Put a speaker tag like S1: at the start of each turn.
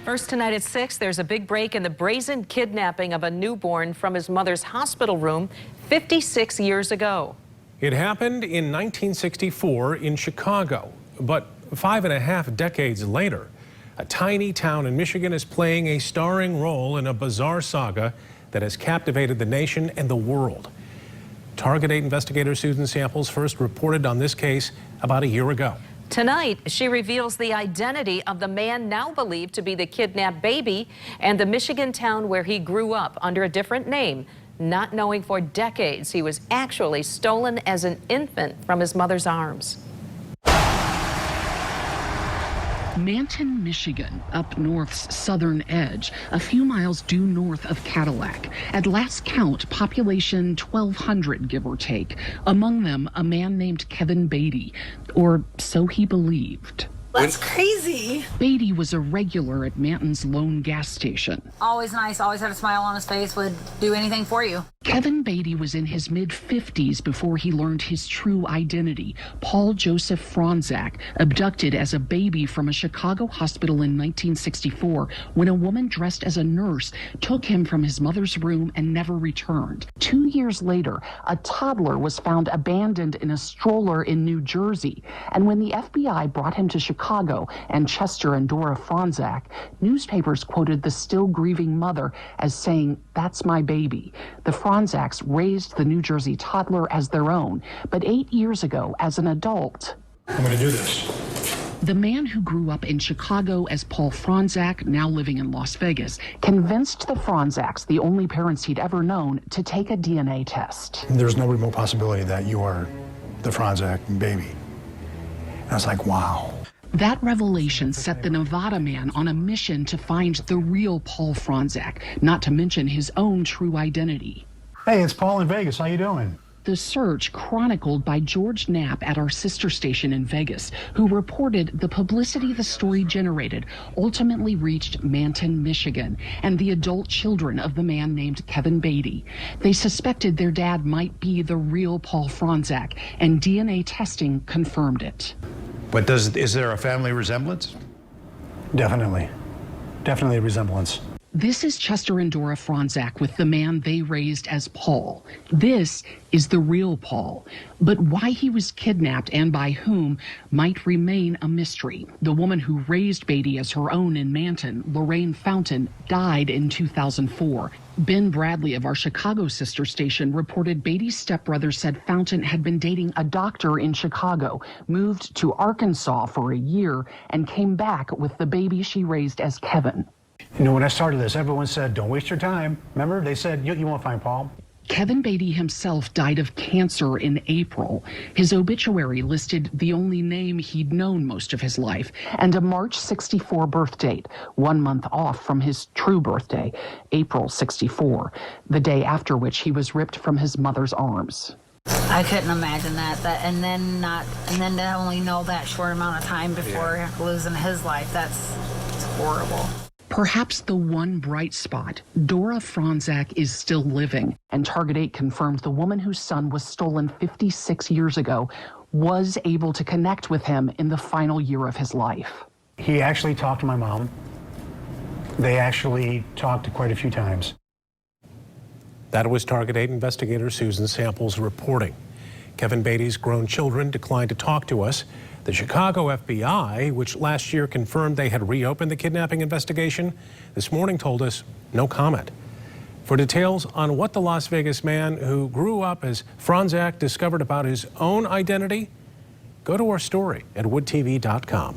S1: First tonight at 6, there's a big break in the brazen kidnapping of a newborn from his mother's hospital room 56 years ago.
S2: It happened in 1964 in Chicago, but 5.5 decades later, a tiny town in Michigan is playing a starring role in a bizarre saga that has captivated the nation and the world. Target 8 investigator Susan Samples first reported on this case about a year ago.
S1: Tonight, she reveals the identity of the man now believed to be the kidnapped baby and the Michigan town where he grew up under a different name, not knowing for decades he was actually stolen as an infant from his mother's arms.
S3: Manton, Michigan, up north's southern edge, a few miles due north of Cadillac. At last count, population 1,200, give or take. Among them, a man named Kevin Baty, or so he believed.
S4: That's crazy.
S3: Baty was a regular at Manton's lone gas station.
S4: Always nice, always had a smile on his face, would do anything for you.
S3: Kevin Baty was in his mid-50s before he learned his true identity. Paul Joseph Fronczak, abducted as a baby from a Chicago hospital in 1964 when a woman dressed as a nurse took him from his mother's room and never returned. 2 years later, a toddler was found abandoned in a stroller in New Jersey. And when the FBI brought him to Chicago and Chester and Dora Fronczak, newspapers quoted the still grieving mother as saying, "That's my baby." The Fronczaks raised the New Jersey toddler as their own, but 8 years ago, as an adult,
S5: I'm going to do this.
S3: the man who grew up in Chicago as Paul Fronczak, now living in Las Vegas, convinced the Fronczaks, the only parents he'd ever known, to take a DNA test.
S5: There's no remote possibility that you are the Fronczak baby. And I was like, wow.
S3: That revelation set the Nevada man on a mission to find the real Paul Fronczak, not to mention his own true identity.
S5: Hey, it's Paul in Vegas. How you doing?
S3: The search, chronicled by George Knapp at our sister station in Vegas, who reported the publicity the story generated ultimately reached Manton, Michigan, and the adult children of the man named Kevin Baty. They suspected their dad might be the real Paul Fronczak, and DNA testing confirmed it.
S6: But is there a family resemblance?
S5: Definitely. Definitely a resemblance.
S3: This is Chester and Dora Fronczak with the man they raised as Paul. This is the real Paul. But why he was kidnapped and by whom might remain a mystery. The woman who raised Baty as her own in Manton, Lorraine Fountain, died in 2004. Ben Bradley of our Chicago sister station reported Baty's stepbrother said Fountain had been dating a doctor in Chicago, moved to Arkansas for a year, and came back with the baby she raised as Kevin.
S5: You know, when I started this, everyone said, don't waste your time. Remember, they said, you won't find Paul.
S3: Kevin Baty himself died of cancer in April. His obituary listed the only name he'd known most of his life and a March 64 birth date, 1 month off from his true birthday, April 64, the day after which he was ripped from his mother's arms.
S4: I couldn't imagine that, and then to only know that short amount of time before losing his life. It's horrible.
S3: Perhaps the one bright spot, Dora Fronczak is still living, and Target 8 confirmed the woman whose son was stolen 56 years ago was able to connect with him in the final year of his life.
S5: He actually talked to my mom. They actually talked quite a few times.
S2: That was Target 8 investigator Susan Samples reporting. Kevin Baty's grown children declined to talk to us. The Chicago FBI, which last year confirmed they had reopened the kidnapping investigation, this morning told us no comment. For details on what the Las Vegas man who grew up as Fronczak discovered about his own identity, go to our story at woodtv.com.